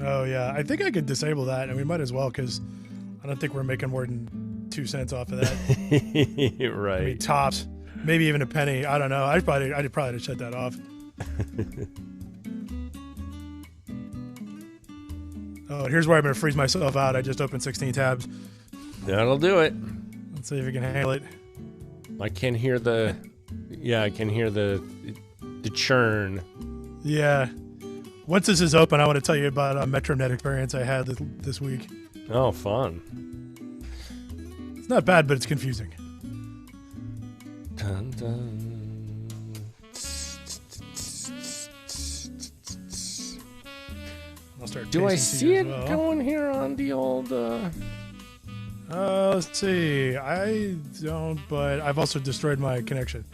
Oh, yeah. I think I could disable that, and we might as well, because I don't think we're making more than 2 cents off of that. Right. I mean, tops. Maybe even a penny. I don't know. I'd probably shut that off. Oh, here's where I'm going to freeze myself out. I just opened 16 tabs. That'll do it. Let's see if we can handle it. I can hear the... Yeah, I can hear the churn. Yeah. Once this is open, I want to tell you about a MetroNet experience I had this week. Oh, fun. It's not bad, but it's confusing. Dun, dun. I'll start. Do I see it well. going here on the old... Let's see. I don't, but I've also destroyed my connection.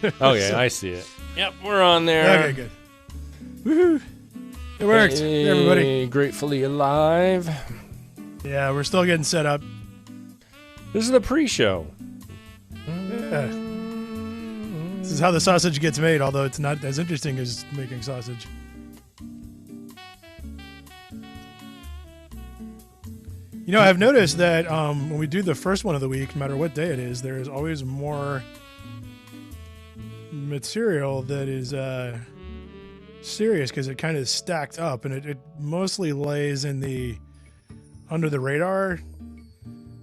Okay, I see it. Yep, we're on there. Okay, good. Woohoo! It worked. Hey, everybody. Gratefully alive. Yeah, we're still getting set up. This is the pre-show. Yeah. This is how the sausage gets made, although it's not as interesting as making sausage. You know, I've noticed that when we do the first one of the week, no matter what day it is, there is always more material that is serious because it kind of stacked up, and it mostly lays in the under the radar.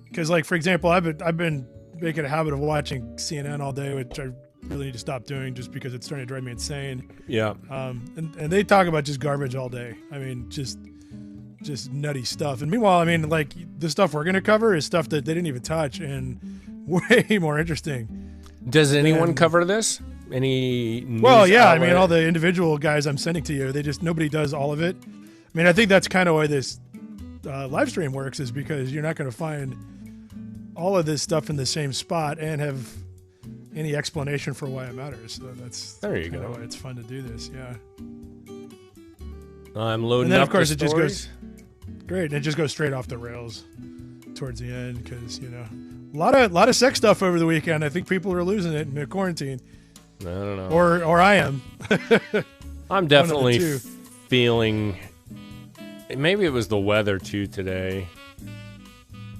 Because, like, for example, I've been making a habit of watching CNN all day, which I really need to stop doing just because it's starting to drive me insane. Yeah. And they talk about just garbage all day. I mean, just nutty stuff. And meanwhile, I mean, like, the stuff we're going to cover is stuff that they didn't even touch and way more interesting. Does anyone cover this? Any news Well, yeah, outlet? I mean, all the individual guys I'm sending to you, nobody does all of it. I mean, I think that's kind of why this live stream works, is because you're not going to find all of this stuff in the same spot and have any explanation for why it matters. So that's there you go. Why it's fun to do this, yeah. I'm loading and then, up of course, the it just stories. goes great, and it just goes straight off the rails towards the end because, you know, a lot of sex stuff over the weekend. I think people are losing it in the quarantine. I don't know. Or I am. I'm definitely feeling. Maybe it was the weather too today.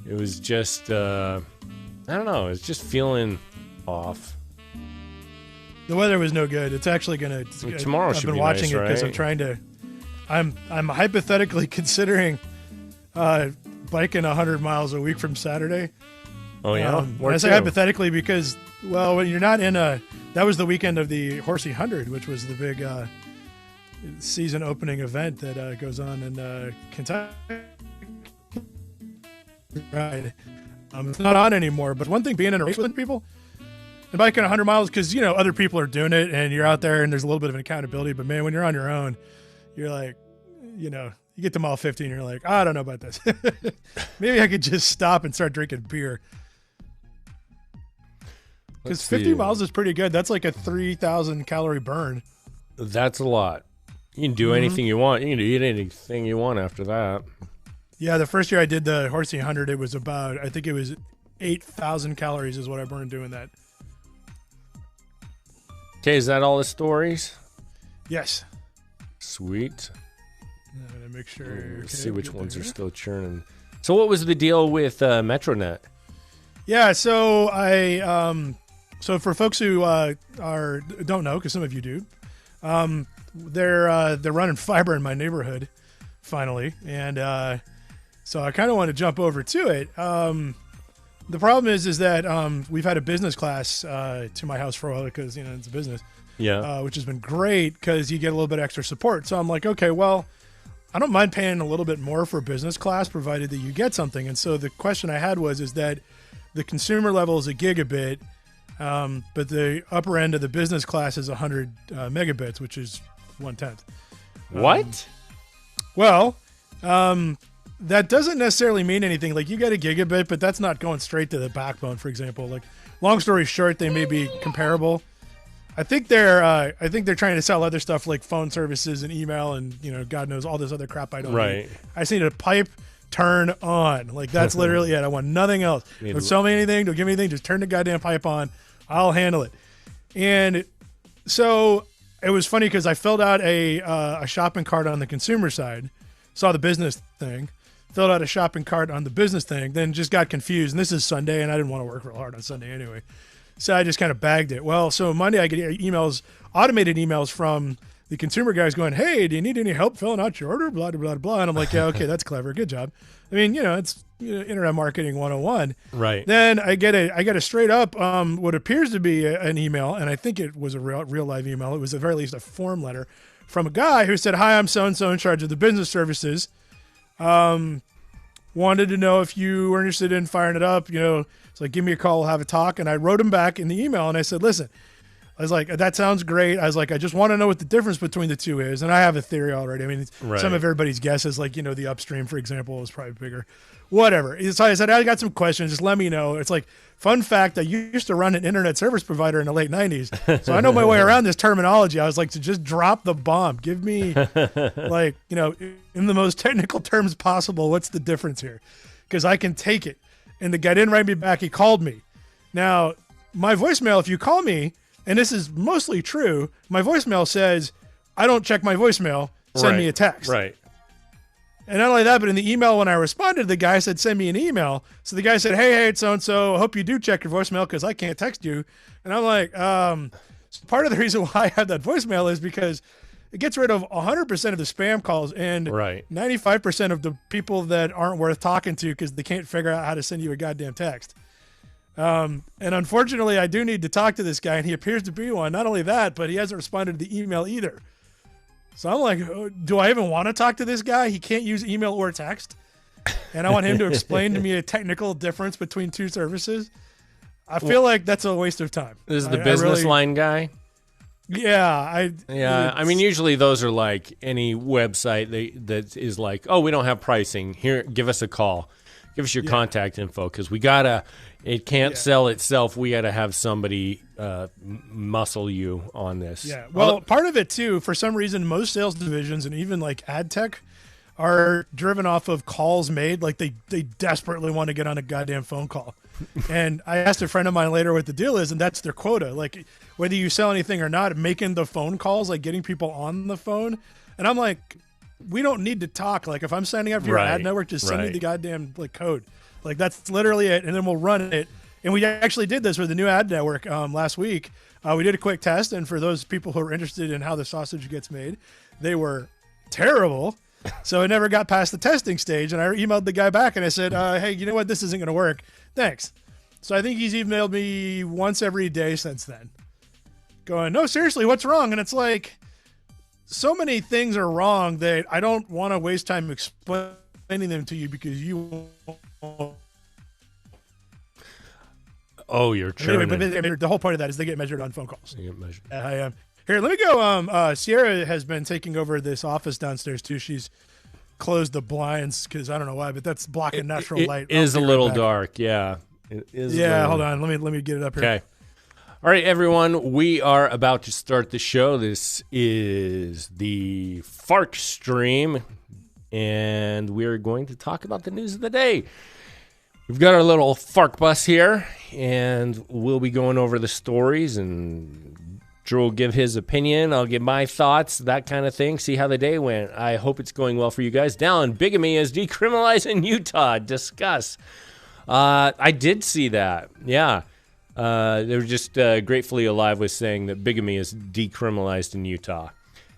It was just I don't know. It's just feeling off. The weather was no good. It's actually gonna. Tomorrow should be nice, right? I've been watching it because I'm trying to. I'm hypothetically considering biking 100 miles a week from Saturday. Oh yeah. When I say hypothetically, because when you're not in that was the weekend of the Horsey 100, which was the big season opening event that goes on in Kentucky. Right. It's not on anymore. But one thing, being in a race with people and biking 100 miles, because, you know, other people are doing it and you're out there and there's a little bit of an accountability. But man, when you're on your own, you're like, you know, you get to mile 50 and you're like, I don't know about this. Maybe I could just stop and start drinking beer. Because 50 miles is pretty good. That's like a 3,000 calorie burn. That's a lot. You can do anything you want. You can eat anything you want after that. Yeah, the first year I did the Horsey 100, it was about, I think it was 8,000 calories is what I burned doing that. Okay, is that all the stories? Yes. Sweet. I'm going to make sure. Let's see which ones are still churning. So what was the deal with MetroNet? Yeah, so so for folks who don't know, because some of you do, they're running fiber in my neighborhood finally, and so I kind of want to jump over to it. The problem is that we've had a business class to my house for a while because, you know, it's a business, which has been great because you get a little bit extra support. So I'm like, okay, well, I don't mind paying a little bit more for a business class provided that you get something. And so the question I had is that the consumer level is a gigabit, but the upper end of the business class is 100 megabits, which is 1/10. What? That doesn't necessarily mean anything. Like, you get a gigabit, but that's not going straight to the backbone, for example. Like, long story short, they may be comparable. I think they're trying to sell other stuff like phone services and email and, you know, God knows all this other crap I don't need. I just need a pipe turn on. Like, that's literally it. I want nothing else. Don't sell me anything. Don't give me anything. Just turn the goddamn pipe on. I'll handle it. And so it was funny because I filled out a shopping cart on the consumer side, saw the business thing, filled out a shopping cart on the business thing, then just got confused. And this is Sunday, and I didn't want to work real hard on Sunday anyway. So I just kind of bagged it. Well, so Monday I get emails, automated emails from the consumer guys going, hey, do you need any help filling out your order? Blah, blah, blah, blah. And I'm like, yeah, okay, that's clever. Good job. I mean, it's internet marketing 101. Right. Then I get a straight up what appears to be an email, and I think it was a real live email. It was at very least a form letter from a guy who said, hi, I'm so-and-so in charge of the business services. Wanted to know if you were interested in firing it up. It's like, give me a call, we'll have a talk. And I wrote him back in the email, and I said, listen, I was like, that sounds great. I was like, I just want to know what the difference between the two is. And I have a theory already. I mean, some of everybody's guesses, like, the upstream, for example, is probably bigger. Whatever. So I said, I got some questions. Just let me know. It's like, fun fact, I used to run an internet service provider in the late 90s. So I know my way around this terminology. I was like, to just drop the bomb. Give me, like, in the most technical terms possible, what's the difference here? Because I can take it. And the guy didn't write me back. He called me. Now, my voicemail, if you call me, and this is mostly true, my voicemail says, I don't check my voicemail. Send me a text. Right. And not only that, but in the email when I responded, the guy said, send me an email. So the guy said, hey, it's so-and-so. I hope you do check your voicemail because I can't text you. And I'm like, so part of the reason why I have that voicemail is because it gets rid of 100% of the spam calls and 95% of the people that aren't worth talking to because they can't figure out how to send you a goddamn text. And unfortunately, I do need to talk to this guy, and he appears to be one. Not only that, but he hasn't responded to the email either. So I'm like, do I even want to talk to this guy? He can't use email or text. And I want him to explain to me a technical difference between two services. I feel like that's a waste of time. This is the business line guy? Yeah. I mean, usually those are like any website that is like, oh, we don't have pricing. Here, give us a call. Give us your contact info because it can't sell itself. We got to have somebody muscle you on this. Yeah. Well, part of it too, for some reason, most sales divisions and even like ad tech are driven off of calls made. Like they desperately want to get on a goddamn phone call. And I asked a friend of mine later what the deal is, and that's their quota. Like whether you sell anything or not, making the phone calls, like getting people on the phone. And I'm like, we don't need to talk. Like if I'm signing up for your ad network, just send me the goddamn code. Like that's literally it, and then we'll run it. And we actually did this with the new ad network last week. We did a quick test, and for those people who are interested in how the sausage gets made, they were terrible. So it never got past the testing stage, and I emailed the guy back, and I said, hey, you know what? This isn't going to work. Thanks. So I think he's emailed me once every day since then. Going, no, seriously, what's wrong? And it's like, so many things are wrong that I don't want to waste time explaining them to you because you won't. Oh, you're true. Anyway, but the whole point of that is they get measured on phone calls. They get measured. Here, let me go. Sierra has been taking over this office downstairs too. She's closed the blinds because I don't know why, but that's blocking natural light. It is a little dark. Yeah. It is. Yeah. Hold on. Let me get it up here. Okay. All right, everyone. We are about to start the show. This is the Fark stream, and we're going to talk about the news of the day. We've got our little Fark bus here, and we'll be going over the stories, and Drew will give his opinion. I'll give my thoughts, that kind of thing, see how the day went. I hope it's going well for you guys. Dallin, bigamy is decriminalized in Utah. Discuss. I did see that. Yeah. They were just Gratefully Alive was saying that bigamy is decriminalized in Utah.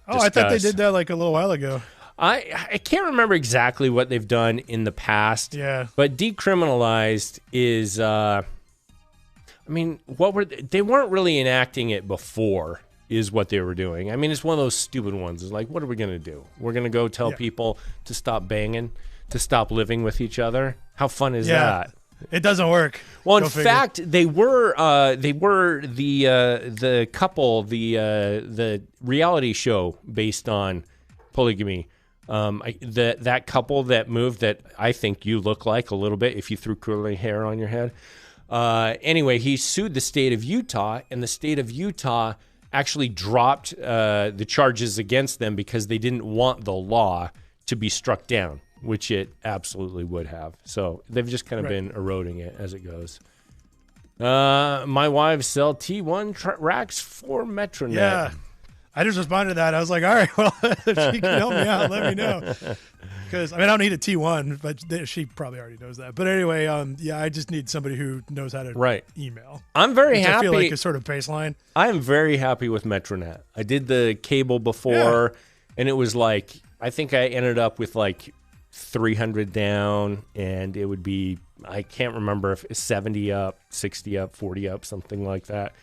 Oh, discuss. I thought they did that like a little while ago. I can't remember exactly what they've done in the past. Yeah. But decriminalized is, I mean, they weren't really enacting it before is what they were doing. I mean, it's one of those stupid ones. It's like, what are we going to do? We're going to go tell people to stop banging, to stop living with each other? How fun is that? It doesn't work. Well, in fact, they were the couple, the reality show based on polygamy. That couple that moved that I think you look like a little bit if you threw curly hair on your head. Anyway, he sued the state of Utah, and the state of Utah actually dropped the charges against them because they didn't want the law to be struck down, which it absolutely would have. So they've just kind of been eroding it as it goes. My wives sell T1 racks for Metronet. Yeah. I just responded to that. I was like, all right, well, if she can help me out, let me know. Because I mean, I don't need a T1, but she probably already knows that. But anyway, yeah, I just need somebody who knows how to email. I'm very happy. I feel like it's sort of baseline. I am very happy with Metronet. I did the cable before, and it was like, I think I ended up with like 300 down, and it would be, I can't remember if it's 70 up, 60 up, 40 up, something like that.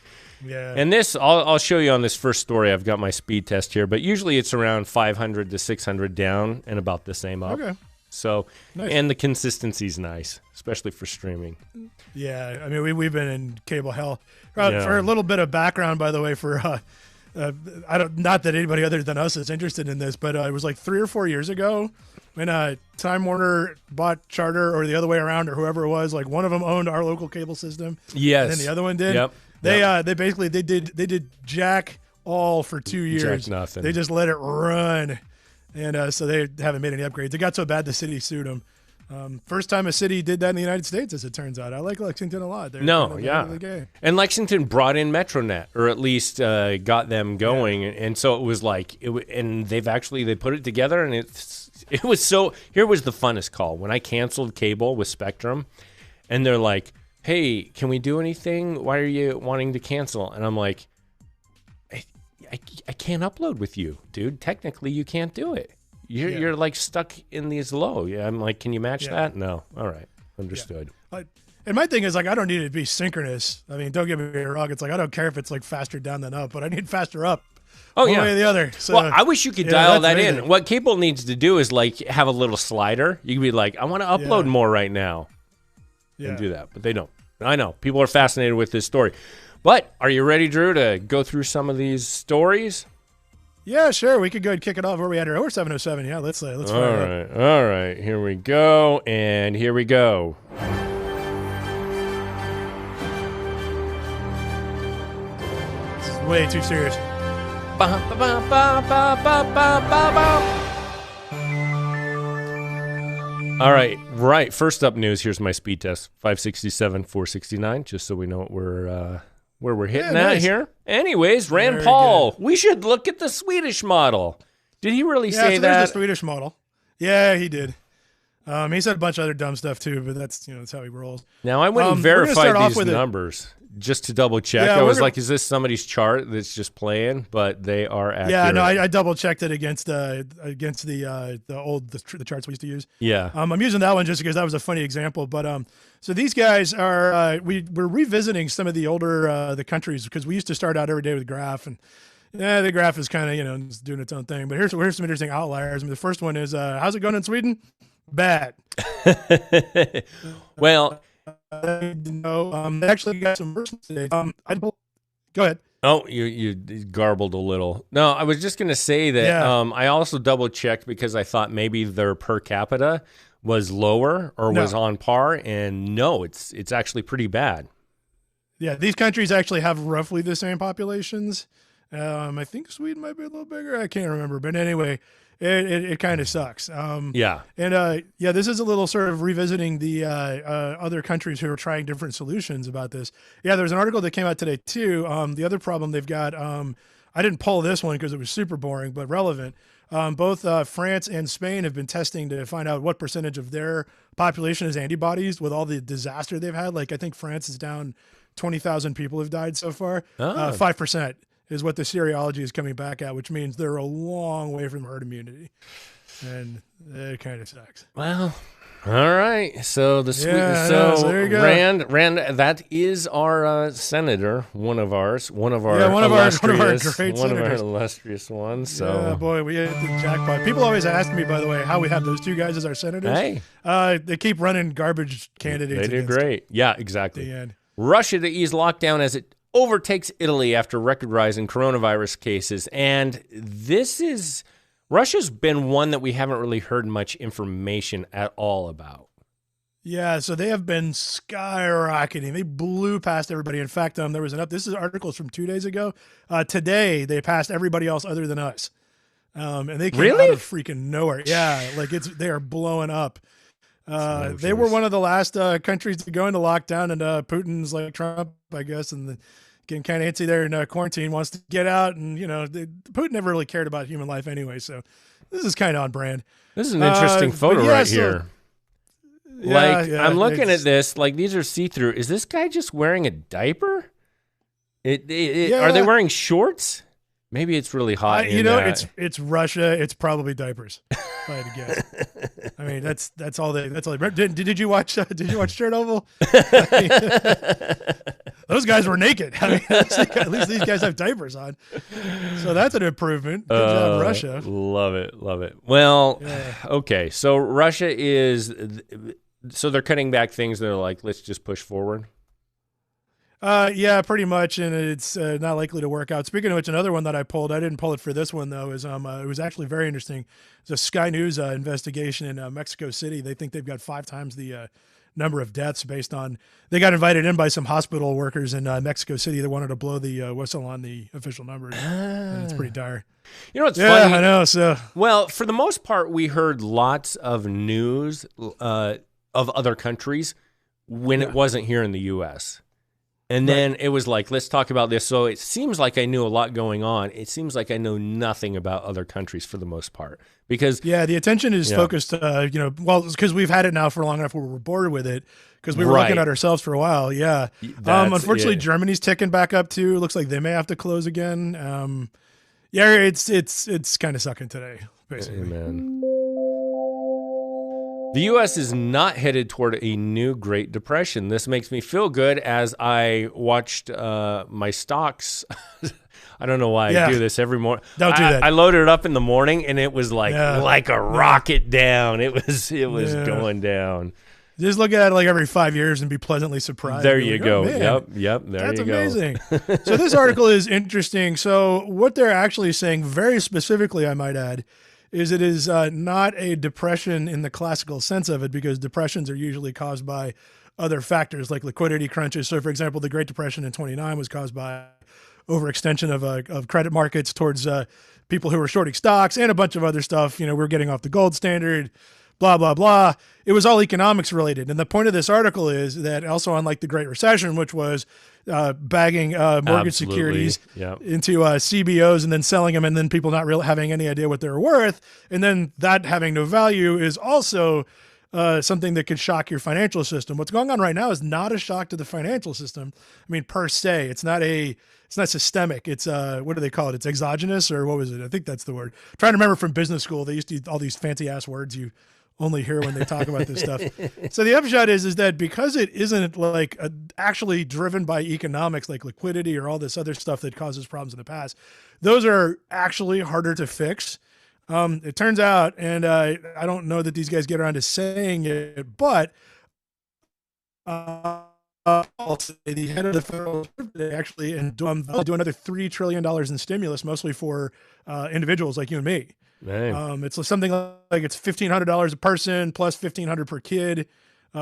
Yeah. And this, I'll show you on this first story. I've got my speed test here, but usually it's around 500 to 600 down and about the same up. Okay. So, nice. And the consistency's nice, especially for streaming. Yeah, I mean, we've been in cable hell. For a little bit of background, by the way, for not that anybody other than us is interested in this, but it was like 3 or 4 years ago when Time Warner bought Charter, or the other way around, or whoever it was. Like one of them owned our local cable system. Yes. And then the other one did. Yep. They basically did jack all for 2 years. Jack nothing. They just let it run, and so they haven't made any upgrades. It got so bad the city sued them. First time a city did that in the United States, as it turns out. I like Lexington a lot. And Lexington brought in Metronet, or at least got them going, and so it was like and they put it together, and it was so. Here was the funnest call when I canceled cable with Spectrum, and they're like, "Hey, can we do anything? Why are you wanting to cancel?" And I'm like, I can't upload with you, dude. Technically, you can't do it. You're like stuck in these low. Yeah, I'm like, can you match that? No. All right, understood. Yeah. And my thing is, like, I don't need it to be synchronous. I mean, don't get me wrong. It's like, I don't care if it's like faster down than up, but I need faster up. One way or the other. So, well, I wish you could dial that in. What cable needs to do is like have a little slider. You can be like, I want to upload more right now, and do that, but they don't. I know people are fascinated with this story, but are you ready, Drew, to go through some of these stories? Yeah, sure. We could go ahead and kick it off. Where are we at here? We're 7:07. Yeah, let's fire it up. All right. Here we go, and here we go. This is way too serious. All right. First up news. Here's my speed test. 567, 469, just so we know what where we're hitting at here. Anyways, Rand Paul. Good. We should look at the Swedish model. Did he really say that? There's the Swedish model. Yeah, he did. He said a bunch of other dumb stuff too, but that's how he rolls. Now I went and verified these numbers just to double check. I was like, is this somebody's chart that's just playing? But they are accurate. Yeah, no, I double checked it against the charts we used to use. Yeah. I'm using that one just because that was a funny example. But so these guys are we're revisiting some of the older the countries, because we used to start out every day with a graph, and the graph is kind of doing its own thing. But here's some interesting outliers. I mean, the first one is how's it going in Sweden? Bad. Well, they actually got some versions today. Go ahead. Oh, you garbled a little. No, I was just going to say that I also double checked because I thought maybe their per capita was lower or was on par, and no, it's actually pretty bad. Yeah, these countries actually have roughly the same populations. I think Sweden might be a little bigger. I can't remember, but anyway, it kind of sucks. And this is a little sort of revisiting the other countries who are trying different solutions about this. Yeah, there's an article that came out today too. The other problem they've got, I didn't pull this one because it was super boring, but relevant. Both France and Spain have been testing to find out what percentage of their population is antibodies with all the disaster they've had. Like I think France is down 20,000 people have died so far. 5%. Is what the serology is coming back at, which means they're a long way from herd immunity, and it kind of sucks. Well, all right. So there you go. Rand, that is our senator, one of our illustrious ones. So yeah, boy, we hit the jackpot. People always ask me, by the way, how we have those two guys as our senators. Hey, they keep running garbage candidates. They do great. Yeah, exactly. The end. Russia to ease lockdown as it overtakes Italy after record rise in coronavirus cases. And Russia's been one that we haven't really heard much information at all about. Yeah, so they have been skyrocketing. They blew past everybody. In fact, there was this is articles from 2 days ago. Today, they passed everybody else other than us. And they came out of freaking nowhere. Yeah, like they are blowing up. They were one of the last countries to go into lockdown, and Putin's like Trump, I guess, and getting kind of antsy there in quarantine, wants to get out, and Putin never really cared about human life anyway, so This is kind of on brand. This is an interesting photo here. I'm looking at this. Like, these are see-through. Is this guy just wearing a diaper? Are they wearing shorts? Maybe it's really hot. It's Russia. It's probably diapers. If I had to guess. I mean, that's all they. Did you watch? Did you watch Chernobyl? Those guys were naked. I mean, at least these guys have diapers on. So that's an improvement. Good job, Russia. Love it. Well, okay. So Russia is. So they're cutting back things. They're like, let's just push forward. Yeah, pretty much, and it's not likely to work out. Speaking of which, another one that I pulled, I didn't pull it for this one though, is it was actually very interesting. It's a Sky News investigation in Mexico City. They think they've got 5 times the number of deaths based on. They got invited in by some hospital workers in Mexico City that wanted to blow the whistle on the official numbers. And it's pretty dire. You know what's funny? I know. So well, for the most part, we heard lots of news of other countries when it wasn't here in the U.S. And then it was like, let's talk about this. So it seems like I knew a lot going on. It seems like I know nothing about other countries for the most part. Because the attention is focused, because we've had it now for long enough where we're bored with it because we were looking at ourselves for a while. Yeah. Unfortunately, Germany's ticking back up too. It looks like they may have to close again. It's kind of sucking today, basically. Amen. The U.S. is not headed toward a new Great Depression. This makes me feel good as I watched my stocks. I don't know why I do this every morning. Don't do that. I loaded it up in the morning, and it was like a rocket down. It was going down. Just look at it like every 5 years and be pleasantly surprised. There you go. Oh, yep. That's amazing. So this article is interesting. So what they're actually saying, very specifically, I might add, is it is not a depression in the classical sense of it, because depressions are usually caused by other factors like liquidity crunches. So, for example, the Great Depression in '29 was caused by overextension of credit markets towards people who were shorting stocks and a bunch of other stuff. We're getting off the gold standard, blah, blah, blah. It was all economics related. And the point of this article is that also, unlike the Great Recession, which was bagging mortgage securities into CBOs and then selling them, and then people not really having any idea what they're worth, and then that having no value, is also something that could shock your financial system. What's going on right now is not a shock to the financial system. I mean, per se, it's not systemic. It's what do they call it? It's exogenous, or what was it? I think that's the word. I'm trying to remember from business school. They used to use all these fancy ass words you only hear when they talk about this stuff. So the upshot is that because it isn't like actually driven by economics, like liquidity or all this other stuff that causes problems in the past, those are actually harder to fix. It turns out, and I don't know that these guys get around to saying it, but the head of the Federal Reserve today actually do another $3 trillion in stimulus, mostly for individuals like you and me. It's something like it's $1,500 a person plus $1,500 per kid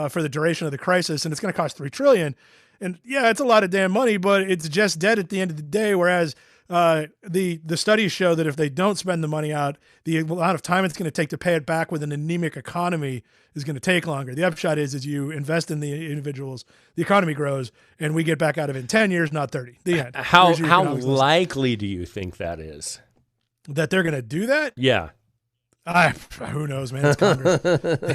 for the duration of the crisis, and it's going to cost $3 trillion. And yeah, it's a lot of damn money, but it's just dead at the end of the day. Whereas the studies show that if they don't spend the money out, the amount of time it's going to take to pay it back with an anemic economy is going to take longer. The upshot is you invest in the individuals, the economy grows, and we get back out of it in 10 years, not 30. The end. How likely do you think that is? That they're going to do that? Yeah. Who knows, man? It's Congress.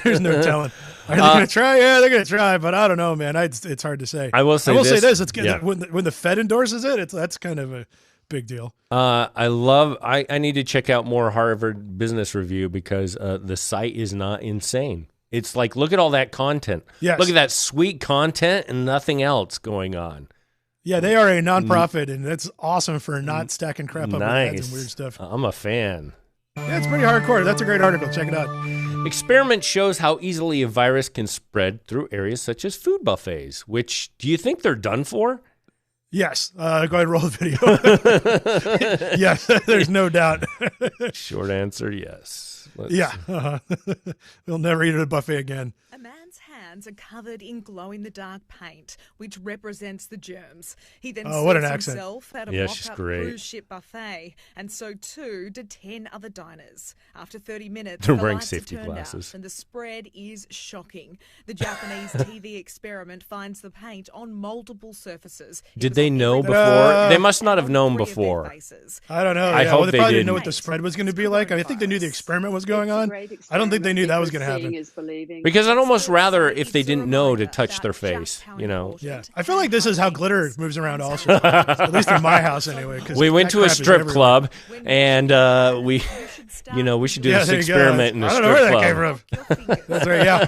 There's no telling. Are they going to try? Yeah, they're going to try, but I don't know, man. It's hard to say. I will say this. It's good. When the Fed endorses it, that's kind of a big deal. I need to check out more Harvard Business Review because the site is not insane. It's like, look at all that content. Yes. Look at that sweet content and nothing else going on. Yeah, they are a nonprofit, and that's awesome for not stacking crap up with ads and weird stuff. I'm a fan. Yeah, it's pretty hardcore. That's a great article. Check it out. Experiment shows how easily a virus can spread through areas such as food buffets, which, do you think they're done for? Yes. Go ahead and roll the video. Yes, there's no doubt. Short answer, yes. We'll never eat at a buffet again. A man man's hands are covered in glow-in-the-dark paint, which represents the germs. He then what an serves accent. himself at a Yeah, she's mock-up great. cruise ship buffet, and so too did 10 other diners. After 30 minutes, They're the wearing lights have safety turned glasses. out, and the spread is shocking. The Japanese TV experiment finds the paint on multiple surfaces. Did they know before? They must not have known before. I don't know. I hope they they probably didn't. didn't know what the spread was going to be like. I think they knew the experiment was going on. I don't think they knew that was going to happen. Because I'd almost rather if they didn't know to touch their face, you know. Yeah, I feel like this is how glitter moves around also. At least in my house anyway. 'Cause We went that to a crap is strip everywhere. club, and we should do this there you go. experiment in a I don't know strip where that club. came from. That's right, yeah.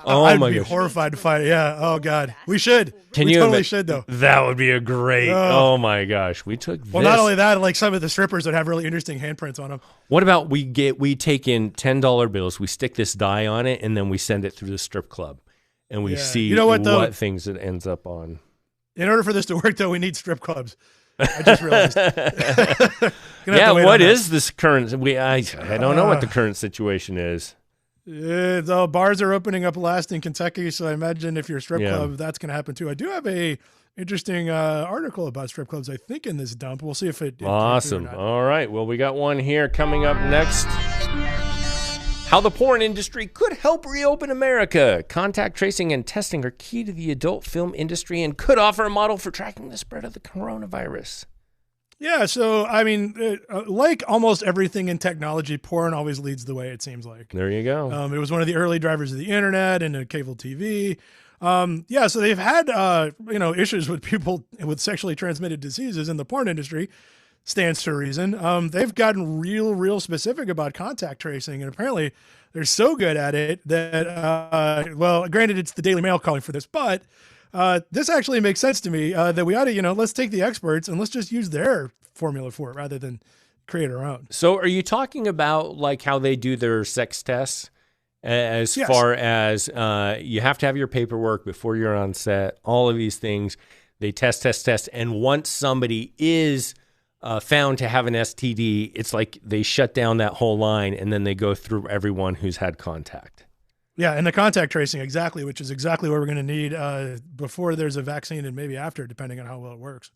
Oh I'd my be gosh. horrified to fight it. Yeah. Oh God. We should. Can we you totally admit- should though. That would be a great. Oh my gosh, we took. Well, this. not only that, like some of the strippers that have really interesting handprints on them. What about we take in $10 bills, we stick this dye on it, and then we send it through the strip club, and we see You know what, though? what things it ends up on. In order for this to work, though, we need strip clubs. I just realized. Yeah, what is this current? I don't know what the current situation is. The bars are opening up last in Kentucky, so I imagine if you're a strip club, that's going to happen too. I do have a interesting article about strip clubs, I think, in this dump. We'll see if it. Awesome. All right. Well, we got one here coming up next. How the porn industry could help reopen America. Contact tracing and testing are key to the adult film industry and could offer a model for tracking the spread of the coronavirus. Yeah, so, I mean, like almost everything in technology, porn always leads the way, it seems like. There you go. It was one of the early drivers of the internet and cable TV. So they've had, issues with people with sexually transmitted diseases in the porn industry. Stands to reason. They've gotten real specific about contact tracing, and apparently they're so good at it that, granted, it's the Daily Mail calling for this, but this actually makes sense to me that we ought to, let's take the experts and let's just use their formula for it rather than create our own. So are you talking about like how they do their sex tests as far as you have to have your paperwork before you're on set, all of these things, they test. And once somebody is found to have an STD, it's like they shut down that whole line and then they go through everyone who's had contact. Yeah, and the contact tracing, exactly, which is exactly what we're going to need before there's a vaccine and maybe after, depending on how well it works.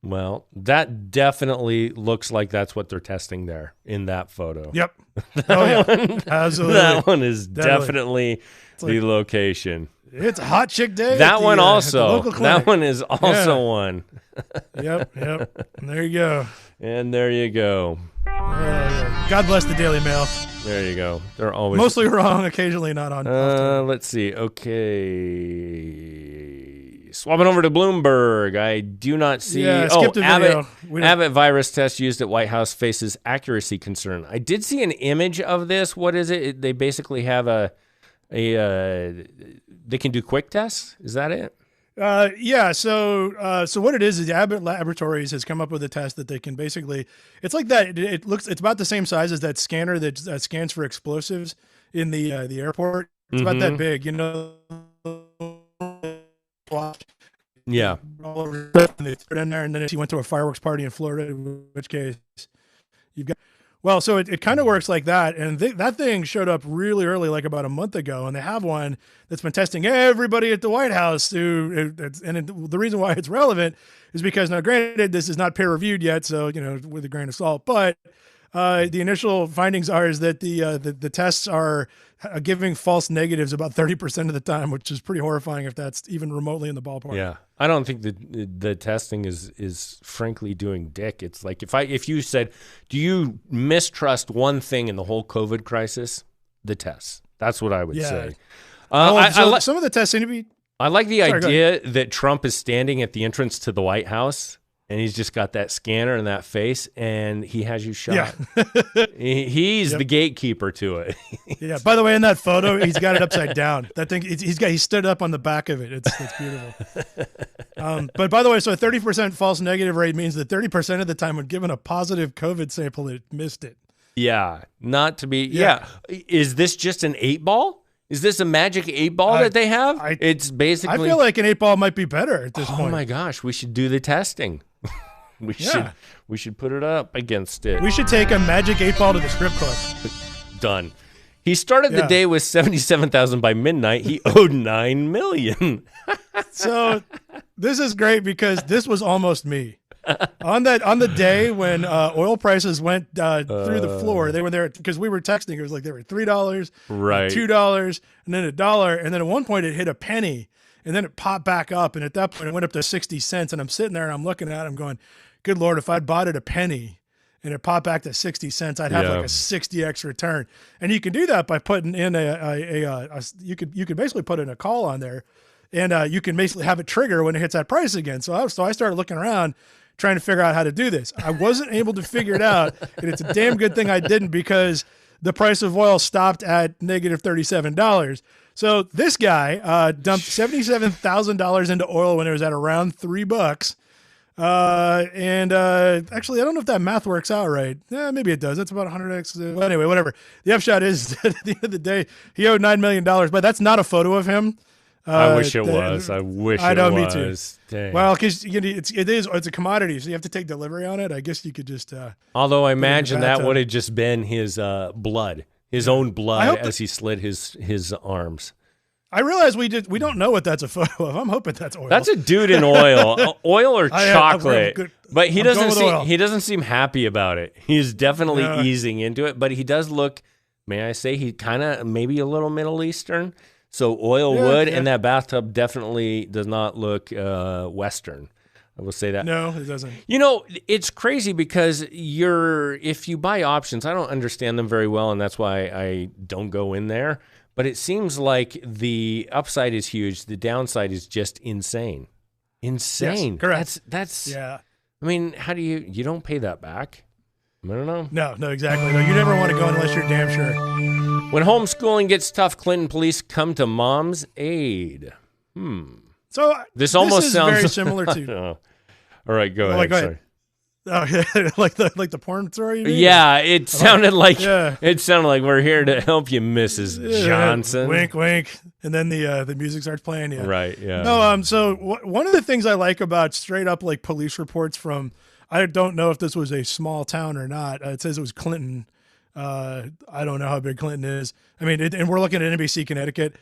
Well, that definitely looks like that's what they're testing there in that photo. Yep. Oh, yeah. Absolutely. That one is definitely the location. It's a hot chick day. That one also. local clinic. That one is also one. Yep. And there you go. And there you go. God bless the Daily Mail. There you go. They're always mostly wrong, occasionally not on. Let's see. Okay. Swapping over to Bloomberg. I do not see. Skip the video. Abbott virus test used at White House faces accuracy concern. I did see an image of this. What is it? They basically have they can do quick tests. Is that it? So what it is the Abbott Laboratories has come up with a test that they can basically, it's like that. It's about the same size as that scanner that scans for explosives in the airport. It's about that big, Yeah. And they threw it in there, and then if you went to a fireworks party in Florida, in which case you've got. Well, so it kind of works like that, and that thing showed up really early, like about a month ago, and they have one that's been testing everybody at the White House. The reason why it's relevant is because, now granted, this is not peer-reviewed yet, so, with a grain of salt, but the initial findings is that the tests are giving false negatives about 30% of the time, which is pretty horrifying if that's even remotely in the ballpark. Yeah. I don't think the testing is frankly doing dick. It's like if you said, do you mistrust one thing in the whole COVID crisis? The tests. That's what I would say. Some of the tests seem to be. I like the idea that Trump is standing at the entrance to the White House and he's just got that scanner and that face and he has you shot. Yeah. He's the gatekeeper to it. Yeah. By the way, in that photo, he's got it upside down. That thing, he stood up on the back of it. It's beautiful. But by the way, so a 30% false negative rate means that 30% of the time when given a positive COVID sample, it missed it. Yeah. Not to be. Yeah. Is this just an 8-ball? Is this a magic 8-ball that they have? It's basically. I feel like an 8-ball might be better at this point. Oh my gosh, we should do the testing. We should put it up against it. We should take a magic 8-ball to the strip club. Done. He started the day with 77,000. By midnight, he owed $9 million. So this is great because this was almost me. On the day when oil prices went through the floor, they were there because we were texting. It was like they were $3, right, $2, and then $1, and then at one point it hit a penny, and then it popped back up, and at that point it went up to 60 cents. And I'm sitting there and I'm looking at it, I'm going, "Good Lord, if I'd bought it a penny and it popped back to 60 cents, I'd have like a 60x return." And you can do that by putting in you could basically put in a call on there, and you can basically have it trigger when it hits that price again. So I started looking around, trying to figure out how to do this. I wasn't able to figure it out, and it's a damn good thing I didn't, because the price of oil stopped at negative $37. So this guy dumped $77,000 into oil when it was at around $3. Actually, I don't know if that math works out right. Yeah, maybe it does. That's about 100x. Well, anyway, whatever. The upshot is that at the end of the day, he owed $9 million, but that's not a photo of him. I wish it was. I know, me too. Dang. Well, because it's a commodity, so you have to take delivery on it. I guess you could just. Although I imagine that would have just been his blood, his own blood, as he slit his arms. I realize we don't know what that's a photo of. I'm hoping that's oil. That's a dude in oil, oil or chocolate. But he doesn't seem happy about it. He's definitely easing into it, but he does look. May I say he kind of maybe a little Middle Eastern. So oil wood and that bathtub definitely does not look Western. I will say that. No, it doesn't. You know, it's crazy because if you buy options, I don't understand them very well, and that's why I don't go in there. But it seems like the upside is huge. The downside is just insane. Insane. Yes, correct. That's I mean, how do you don't pay that back? I don't know. No, exactly. No, you never want to go unless you're damn sure. When homeschooling gets tough, Clinton police come to mom's aid. So this almost is sounds very similar to. All right, go ahead. Sorry. Oh, yeah, like the porn story. Yeah, it sounded like we're here to help you, Mrs. Johnson. Wink, wink, and then the music starts playing. Yeah, right. Yeah. No, so one of the things I like about straight up like police reports from, I don't know if this was a small town or not. It says it was Clinton. I don't know how big Clinton is. I mean, and we're looking at NBC Connecticut.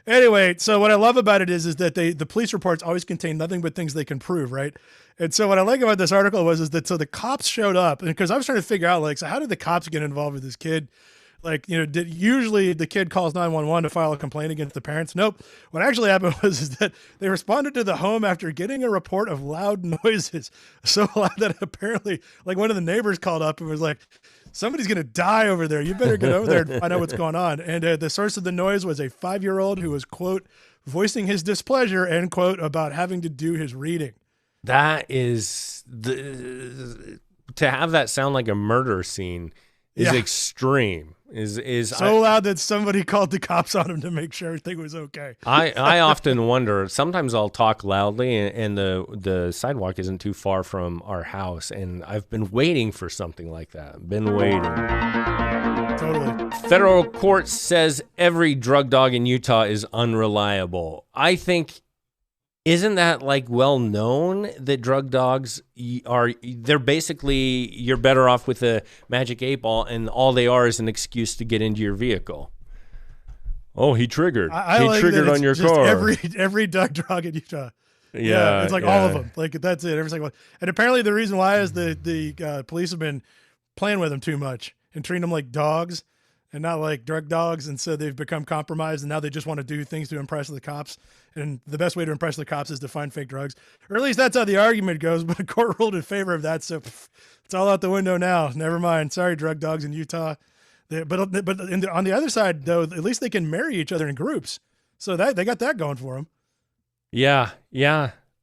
Anyway, so what I love about it is that the police reports always contain nothing but things they can prove, right? And so what I like about this article is that the cops showed up, and because I was trying to figure out, like, so how did the cops get involved with this kid? Like, usually the kid calls 911 to file a complaint against the parents. Nope. What actually happened was that they responded to the home after getting a report of loud noises. So loud that apparently, like, one of the neighbors called up and was like, "Somebody's going to die over there. You better get over there and find out what's going on." And the source of the noise was a 5-year-old who was, quote, voicing his displeasure, end quote, about having to do his reading. That is to have that sound like a murder scene is extreme. Is so loud that somebody called the cops on him to make sure everything was okay. I often wonder. Sometimes I'll talk loudly, and the sidewalk isn't too far from our house, and I've been waiting for something like that. Been waiting. Totally. Federal court says every drug dog in Utah is unreliable. I think. Isn't that like well known that drug dogs they're basically, you're better off with a magic 8-ball, and all they are is an excuse to get into your vehicle. Oh, he triggered. He like triggered on your car. Every drug dog in Utah. Yeah, it's like all of them. Like that's it. Every single one. And apparently the reason why is the police have been playing with them too much and treating them like dogs and not like drug dogs, and so they've become compromised, and now they just want to do things to impress the cops. And the best way to impress the cops is to find fake drugs, or at least that's how the argument goes. But the court ruled in favor of that, so it's all out the window now. Never mind. Sorry, drug dogs in Utah. But on the other side, though, at least they can marry each other in groups, so that they got that going for them. Yeah.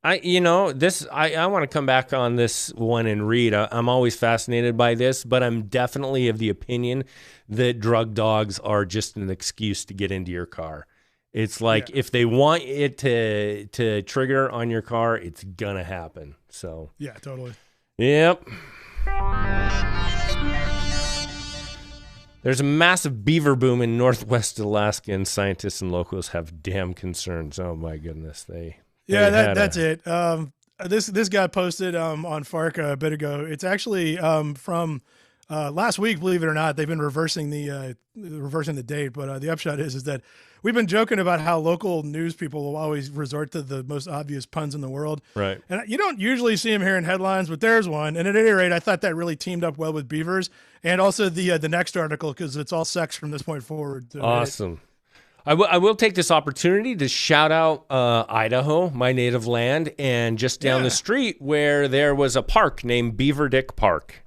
I want to come back on this one and read. I'm always fascinated by this, but I'm definitely of the opinion that drug dogs are just an excuse to get into your car. It's like if they want it to trigger on your car, it's gonna happen. So yeah, totally. Yep. There's a massive beaver boom in northwest Alaska, and scientists and locals have damn concerns. Oh my goodness, that's it. This guy posted on Fark a bit ago. It's actually from Last week, believe it or not, they've been reversing the date. But the upshot is that we've been joking about how local news people will always resort to the most obvious puns in the world. Right. And you don't usually see them here in headlines, but there's one. And at any rate, I thought that really teamed up well with beavers, and also the next article, because it's all sex from this point forward. So awesome. I will take this opportunity to shout out Idaho, my native land, and just down the street where there was a park named Beaver Dick Park.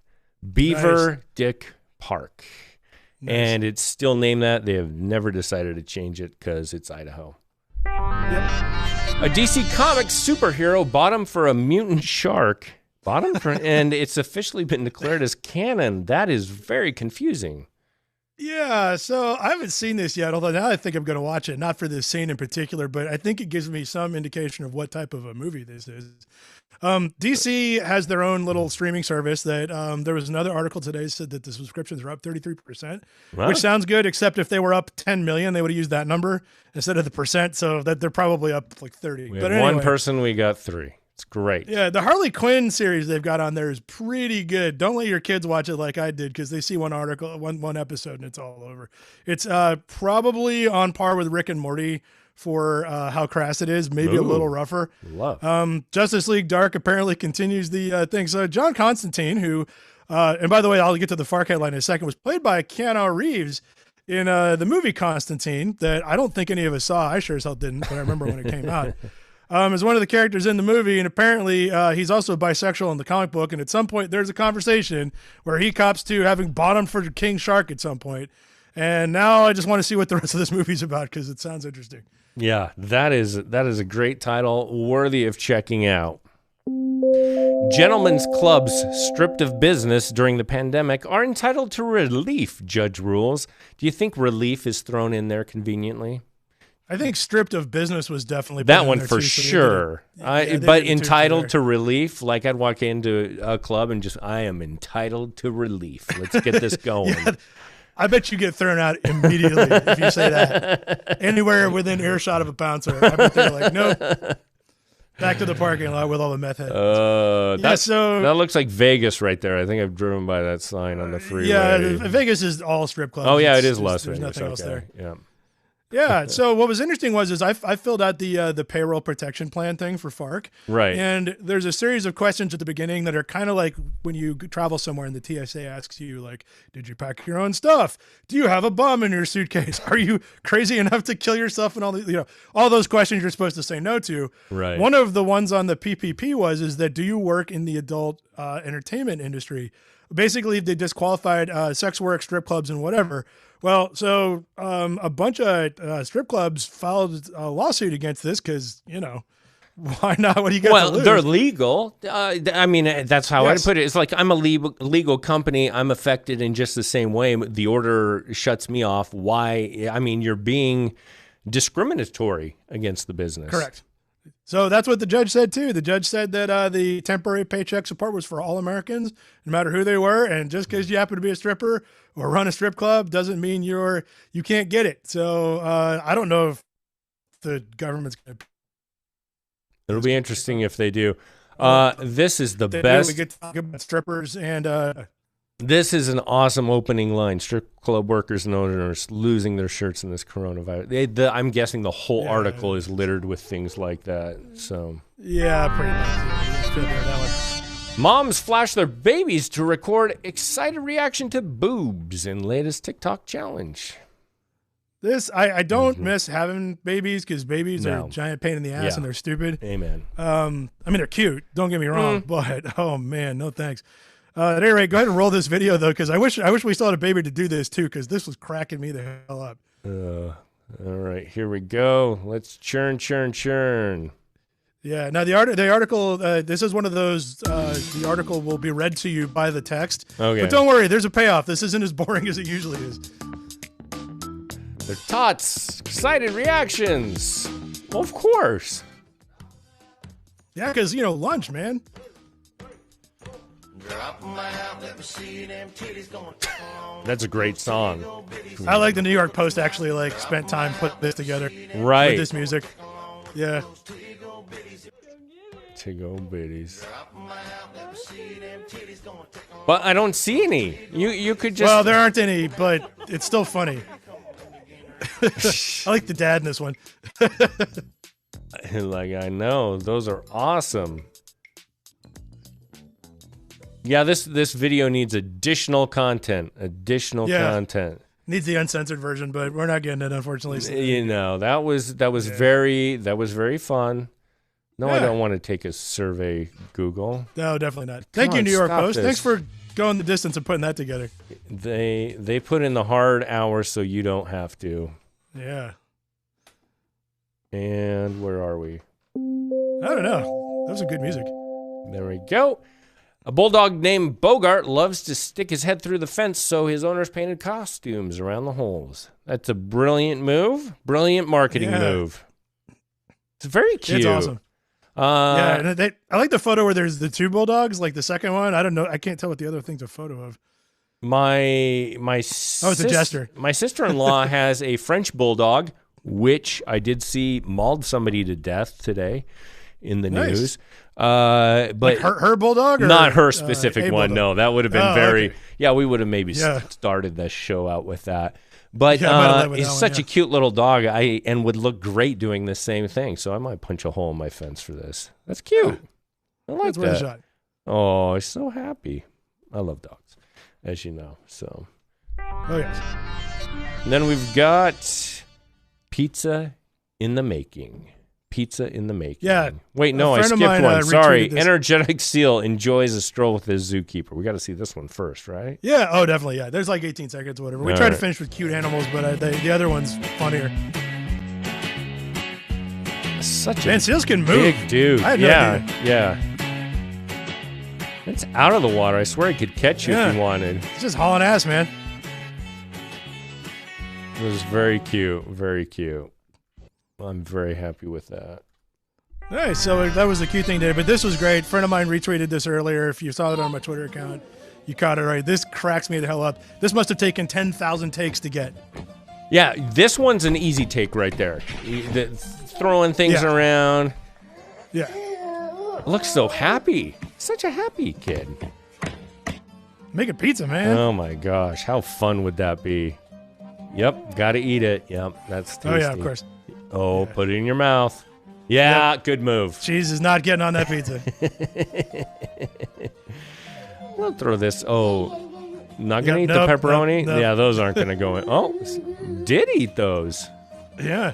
Beaver Dick Park. Nice. And it's still named that. They have never decided to change it because it's Idaho. Yep. A DC Comics superhero bottom for a mutant shark. And it's officially been declared as canon. That is very confusing. Yeah, so I haven't seen this yet, although now I think I'm going to watch it, not for this scene in particular, but I think it gives me some indication of what type of a movie this is. DC has their own little streaming service that there was another article today that said that the subscriptions are up 33%, which sounds good, except if they were up 10 million, they would have used that number instead of the percent, so that they're probably up like 30. We had one person, we got 3. It's great. Yeah, the Harley Quinn series they've got on there is pretty good. Don't let your kids watch it like I did, because they see one episode and it's all over. It's probably on par with Rick and Morty for how crass it is, maybe a little rougher. Justice League Dark apparently continues the thing. So John Constantine, who, and by the way, I'll get to the Fark headline in a second, was played by Keanu Reeves in the movie Constantine that I don't think any of us saw. I sure as hell didn't, but I remember when it came out. As one of the characters in the movie, and apparently he's also bisexual in the comic book, and at some point there's a conversation where he cops to having bottomed for King Shark at some point, and now I just want to see what the rest of this movie's about, because it sounds interesting. Yeah, that is a great title, worthy of checking out. Gentlemen's clubs stripped of business during the pandemic are entitled to relief, judge rules. Do you think relief is thrown in there conveniently? I think stripped of business was definitely that one for sure. But entitled to relief, like I'd walk into a club and just, I am entitled to relief. Let's get this going. Yeah, I bet you get thrown out immediately if you say that. Anywhere within earshot of a bouncer, I bet they're like, nope. Back to the parking lot with all the meth heads. That looks like Vegas right there. I think I've driven by that sign on the freeway. Yeah, Vegas is all strip clubs. Oh yeah, it is Las Vegas. There's nothing else there. Yeah. Yeah. So what was interesting was I filled out the payroll protection plan thing for Fark. Right. And there's a series of questions at the beginning that are kind of like when you travel somewhere and the TSA asks you, like, did you pack your own stuff? Do you have a bomb in your suitcase? Are you crazy enough to kill yourself? And all those questions you're supposed to say no to. Right. One of the ones on the PPP is that do you work in the adult entertainment industry? Basically, they disqualified sex work, strip clubs, and whatever. Well, so a bunch of strip clubs filed a lawsuit against this because, why not? What do you got to lose? Well, they're legal. I mean, that's how I put it. It's like I'm a legal company. I'm affected in just the same way. The order shuts me off. Why? I mean, you're being discriminatory against the business. Correct. So that's what the judge said, too. The judge said that the temporary paycheck support was for all Americans, no matter who they were. And just because you happen to be a stripper or run a strip club doesn't mean you can't get it. So I don't know if the government's going to. It'll be interesting if they do. This is the best. We get to talk about strippers and. This is an awesome opening line. Strip club workers and owners losing their shirts in this coronavirus. I'm guessing the whole article is littered with things like that. So yeah, pretty much. Yeah, moms flash their babies to record excited reaction to boobs in latest TikTok challenge. This I don't miss having babies because babies are a giant pain in the ass and they're stupid. Amen. I mean, they're cute. Don't get me wrong, but oh man, no thanks. At any rate, go ahead and roll this video, though, because I wish we still had a baby to do this, too, because this was cracking me the hell up. All right, here we go. Let's churn. Yeah, now the article, this is one of those, the article will be read to you by the text. Okay. But don't worry, there's a payoff. This isn't as boring as it usually is. They're tots, excited reactions. Well, of course. Yeah, because, lunch, man. That's a great song. I like the New York Post actually spent time putting this together. Right. With this music. Yeah. Tiggle bitties. But I don't see any. You could just. Well, there aren't any, but it's still funny. I like the dad in this one. Like, I know. Those are awesome. Yeah, this video needs additional content. Content. Needs the uncensored version, but we're not getting it, unfortunately. So. You know, that was very fun. No, I don't want to take a survey, Google. No, definitely not. Thank you, New York Post. Thanks for going the distance and putting that together. They put in the hard hours so you don't have to. Yeah. And where are we? I don't know. That was some good music. There we go. A bulldog named Bogart loves to stick his head through the fence, so his owners painted costumes around the holes. That's a brilliant move. Brilliant marketing move. It's very cute. It's awesome. And I like the photo where there's the two bulldogs, like the second one. I don't know. I can't tell what the other thing's a photo of. It's a jester. My sister-in-law has a French bulldog, which I did see mauled somebody to death today in the news. But like her bulldog, or not her specific one. bulldog? No, that would have been very. Okay. Yeah, we would have maybe started the show out with that. But he's such a cute little dog. And would look great doing the same thing. So I might punch a hole in my fence for this. That's cute. I like That's that. worth a shot. Oh, he's so happy. I love dogs, as you know. So. Oh yes. And then we've got pizza in the making. Pizza in the making. Yeah. Wait, no, I skipped one. Sorry. Energetic Seal enjoys a stroll with his zookeeper. We got to see this one first, right? Yeah. Oh, definitely. Yeah. There's like 18 seconds, whatever. We tried to finish with cute animals, but the other one's funnier. Such Man, a seals can move. big dude. I had no idea. Yeah. It's out of the water. I swear it could catch you if you wanted. It's just hauling ass, man. It was very cute. Very cute. I'm very happy with that. Nice. So that was the cute thing today. But this was great. A friend of mine retweeted this earlier. If you saw it on my Twitter account, you caught it right. This cracks me the hell up. This must have taken 10,000 takes to get. Yeah, this one's an easy take right there. Throwing things around. Yeah. Looks so happy. Such a happy kid. Making pizza, man. Oh my gosh, how fun would that be? Yep, gotta eat it. Yep, that's tasty. Oh yeah, of course. Oh, put it in your mouth. Yeah, good move. Cheese is not getting on that pizza. We'll throw this. Oh, not gonna eat the pepperoni? Nope. Yeah, those aren't gonna go in. Oh, did eat those. Yeah.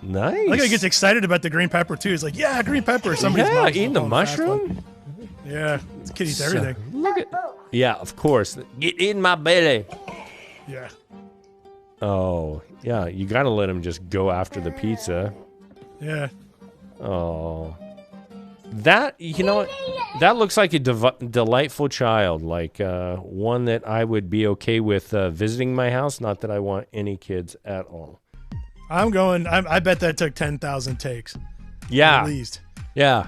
Nice. Look, he gets excited about the green pepper too. He's like, "Yeah, green pepper." Somebody's eating the mushroom. Yeah, this kid eats everything. Look at. Yeah, of course. Get in my belly. Yeah. Oh, yeah. You gotta let him just go after the pizza. Yeah. Oh. That, you know, that looks like a delightful child, like one that I would be okay with visiting my house. Not that I want any kids at all. I bet that took 10,000 takes. Yeah. At least. Yeah,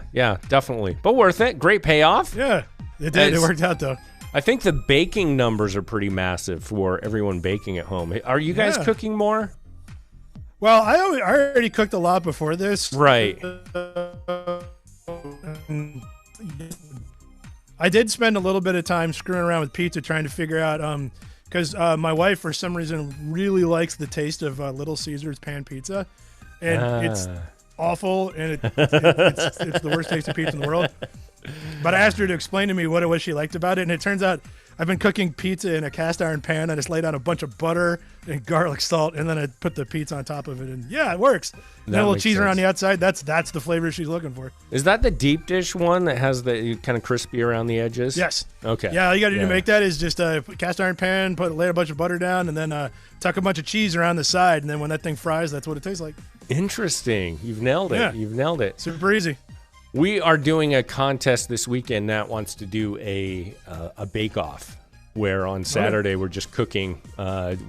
definitely. But worth it. Great payoff. Yeah, it did. It worked out, though. I think the baking numbers are pretty massive for everyone baking at home. Are you guys cooking more? Well, I already cooked a lot before this. Right. I did spend a little bit of time screwing around with pizza, trying to figure out, because my wife, for some reason, really likes the taste of Little Caesars pan pizza. And it's awful, and it's the worst tasting pizza in the world. But I asked her to explain to me what it was she liked about it, and it turns out I've been cooking pizza in a cast iron pan. I just laid out a bunch of butter and garlic salt, and then I put the pizza on top of it, and it works. And a little cheese around the outside. That's the flavor she's looking for. Is that the deep dish one that has the kind of crispy around the edges? Yes. Okay. Yeah, all you got to do to make that is just cast iron pan, lay a bunch of butter down, and then tuck a bunch of cheese around the side, and then when that thing fries, that's what it tastes like. Interesting. You've nailed it. Yeah. You've nailed it. Super easy. We are doing a contest this weekend. Nat wants to do a bake-off, where on Saturday we're just cooking.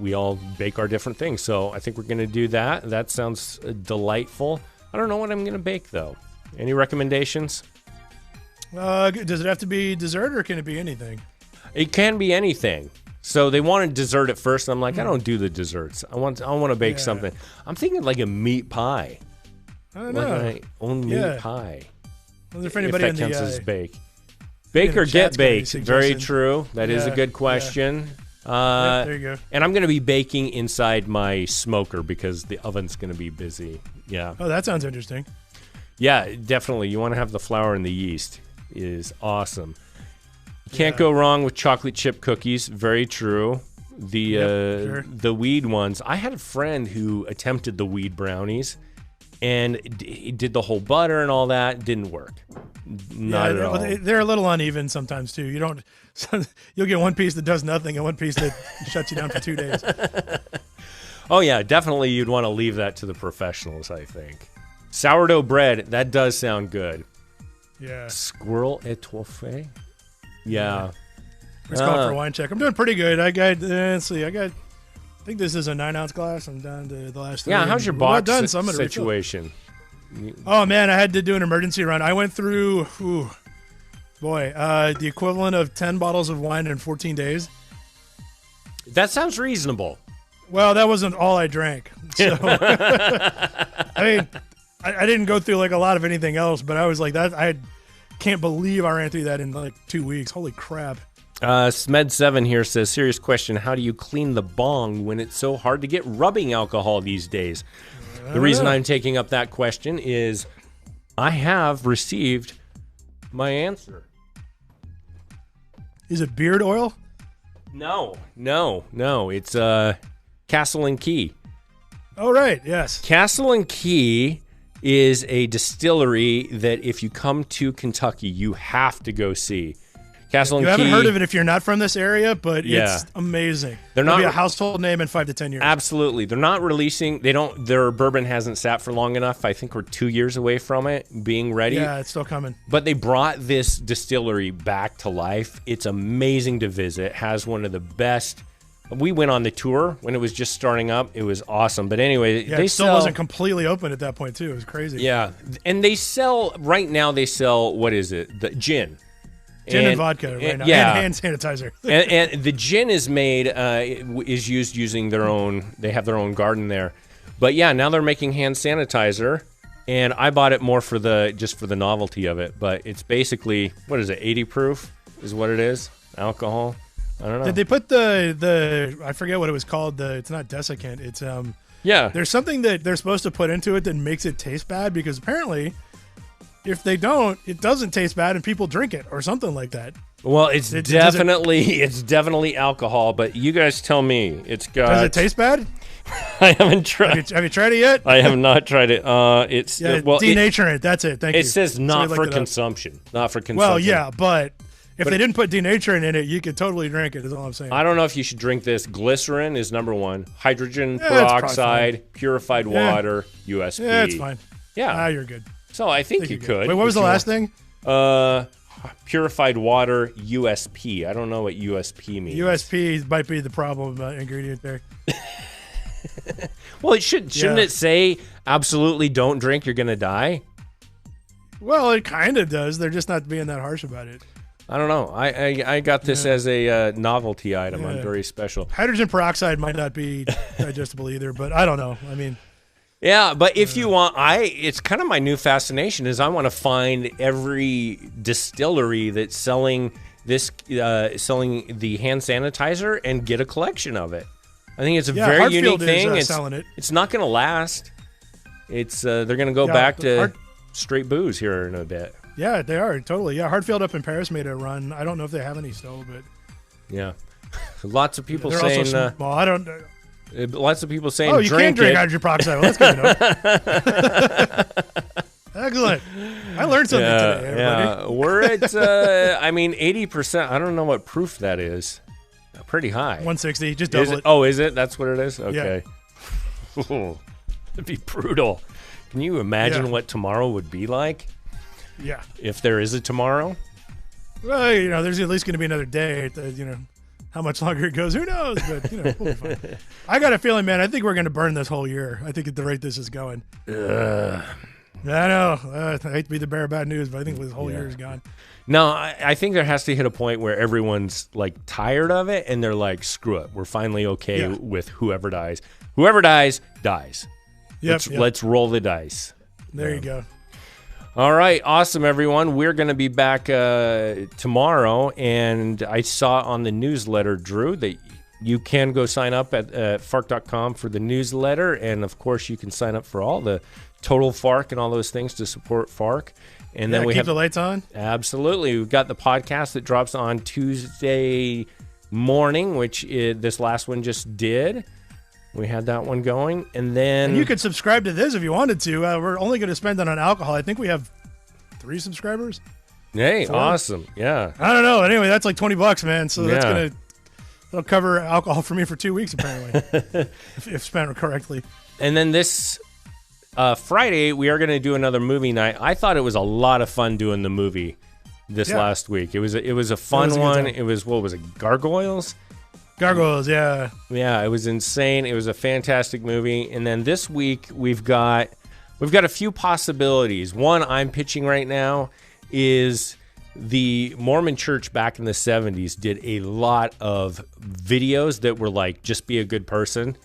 We all bake our different things. So I think we're going to do that. That sounds delightful. I don't know what I'm going to bake, though. Any recommendations? Does it have to be dessert, or can it be anything? It can be anything. So they wanted dessert at first. And I'm like, I don't do the desserts. I want to bake something. I'm thinking like a meat pie. I don't know. Like my own meat pie. Those are for anybody if in that counts the as bake. Bake or get baked. Very true. That is a good question. There you go. And I'm going to be baking inside my smoker because the oven's going to be busy. Yeah. Oh, that sounds interesting. Yeah, definitely. You want to have the flour and the yeast. It is awesome. You can't go wrong with chocolate chip cookies. Very true. The weed ones. I had a friend who attempted the weed brownies, and he did the whole butter and all that. Didn't work. Not at all. They're a little uneven sometimes too. You'll get one piece that does nothing and one piece that shuts you down for 2 days. Oh yeah, definitely. You'd want to leave that to the professionals, I think. Sourdough bread. That does sound good. Yeah. Squirrel étouffée. Yeah. Let's call for a wine check. I'm doing pretty good. I got. Let's see. I think this is a 9-ounce glass. I'm down to the last 3. Yeah. How's your box so situation? Oh man, I had to do an emergency run. I went through, the equivalent of 10 bottles of wine in 14 days. That sounds reasonable. Well, that wasn't all I drank. So, I mean, I didn't go through like a lot of anything else, but I was like that. I can't believe I ran through that in like 2 weeks. Holy crap. Smed7 here says, serious question. How do you clean the bong when it's so hard to get rubbing alcohol these days? The reason I'm taking up that question is I have received my answer. Is it beard oil? No. It's Castle and Key. Oh, right. Yes. Castle and Key is a distillery that if you come to Kentucky, you have to go see. Castle and Key. You haven't heard of it if you're not from this area, but it's amazing. It'll be a household name in 5 to 10 years. Absolutely. They're not releasing. Their bourbon hasn't sat for long enough. I think we're 2 years away from it being ready. Yeah, it's still coming. But they brought this distillery back to life. It's amazing to visit. Has one of the best. We went on the tour when it was just starting up. It was awesome. But anyway, it still wasn't completely open at that point too. It was crazy. Yeah, and they sell right now. They sell, what is it? The gin. Gin and vodka right now, and hand sanitizer. and the gin is made, is used using their own. They have their own garden there, but yeah, now they're making hand sanitizer, and I bought it more for the novelty of it. But it's basically, what is it? 80 proof is what it is. Alcohol. I don't know. Did they put the I forget what it was called. It's not desiccant. It's yeah. There's something that they're supposed to put into it that makes it taste bad because apparently, if they don't, it doesn't taste bad and people drink it or something like that. Well, it's definitely alcohol, but you guys tell me. It's got. Does it taste bad? I haven't tried. Have you tried it yet? I have not tried it. It's denaturant. That's it. Thank you. It says not for consumption. Not for consumption. Well, yeah, but if they didn't put denaturant in it, you could totally drink it. Is all I'm saying. I don't know if you should drink this. Glycerin is number 1. Hydrogen peroxide, purified water, USP. Yeah, it's fine. Yeah, you're good. So I think you could. Wait, what was the last thing? Purified water, USP. I don't know what USP means. USP might be the problem ingredient there. Well, shouldn't it say absolutely don't drink, you're going to die? Well, it kind of does. They're just not being that harsh about it. I don't know. I got this as a novelty item. I'm very special. Hydrogen peroxide might not be digestible either, but I don't know. I mean... Yeah, but if you want, it's kind of my new fascination is I want to find every distillery that's selling selling the hand sanitizer and get a collection of it. I think it's a very unique thing. It's not going to last. It's they're going to go back to straight booze here in a bit. Yeah, they are totally. Yeah, Hartfield up in Paris made a run. I don't know if they have any still, but yeah, lots of people they're saying. Also small. I don't. Lots of people saying, you can drink hydrogen peroxide. Well, that's good to know. Excellent. I learned something today, everybody. Yeah, we're at, 80%. I don't know what proof that is. Pretty high. 160. Just double it. Oh, is it? That's what it is? Okay. Yeah. It'd be brutal. Can you imagine what tomorrow would be like? Yeah. If there is a tomorrow? Well, there's at least going to be another day. How much longer it goes, who knows? But, we'll be fine. I got a feeling, man, I think we're going to burn this whole year. I think at the rate this is going. I know. I hate to be the bearer of bad news, but I think this whole year is gone. No, I think there has to hit a point where everyone's, tired of it, and they're like, screw it. We're finally okay with whoever dies. Whoever dies, dies. Yep, let's roll the dice. There you go. All right, awesome, everyone. We're going to be back tomorrow, and I saw on the newsletter, Drew, that you can go sign up at Fark.com for the newsletter, and of course, you can sign up for all the Total Fark and all those things to support Fark. And then we keep have the lights on. Absolutely, we've got the podcast that drops on Tuesday morning, which this last one just did. We had that one going, and then you could subscribe to this if you wanted to. We're only going to spend it on alcohol. I think we have 3 subscribers. Hey, 4? Awesome! Yeah, I don't know. Anyway, that's like $20, man. So that'll cover alcohol for me for 2 weeks apparently, if spent correctly. And then this Friday we are going to do another movie night. I thought it was a lot of fun doing the movie this last week. It was a fun one. It was what was it? Gargoyles. Gargoyles, yeah. Yeah, it was insane. It was a fantastic movie. And then this week we've got a few possibilities. One I'm pitching right now is the Mormon Church back in the 70s did a lot of videos that were like, just be a good person.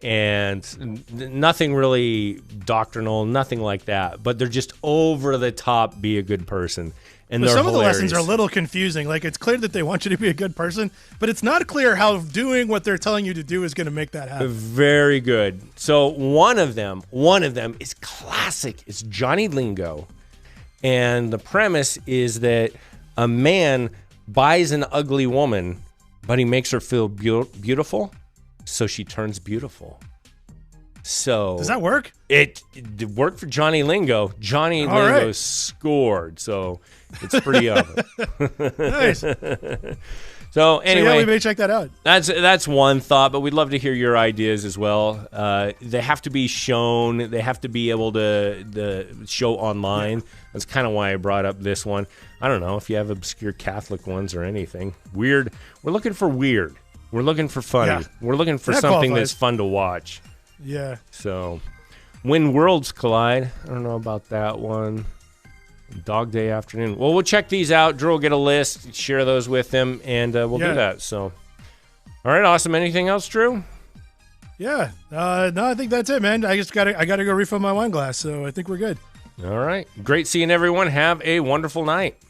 And nothing really doctrinal, nothing like that. But they're just over the top, be a good person. And some hilarious. of the lessons are a little confusing. Like, it's clear that they want you to be a good person, but it's not clear how doing what they're telling you to do is going to make that happen. Very good. So one of them is classic. It's Johnny Lingo. And the premise is that a man buys an ugly woman, but he makes her feel beautiful, so she turns beautiful. So does that work? It worked for Johnny Lingo. Johnny Lingo scored, so it's pretty over. Nice. So anyway, we may check that out. That's one thought, but we'd love to hear your ideas as well. They have to be shown. They have to be able to show online. That's kind of why I brought up this one. I don't know if you have obscure Catholic ones or anything. Weird. We're looking for weird. We're looking for funny. Yeah. We're looking for something that's fun to watch. Yeah. So, When Worlds Collide. I don't know about that one. Dog Day Afternoon. Well, we'll check these out. Drew will get a list, share those with him, and we'll do that. So, all right, awesome. Anything else, Drew? Yeah. No, I think that's it, man. I gotta go refill my wine glass, so I think we're good. All right. Great seeing everyone. Have a wonderful night.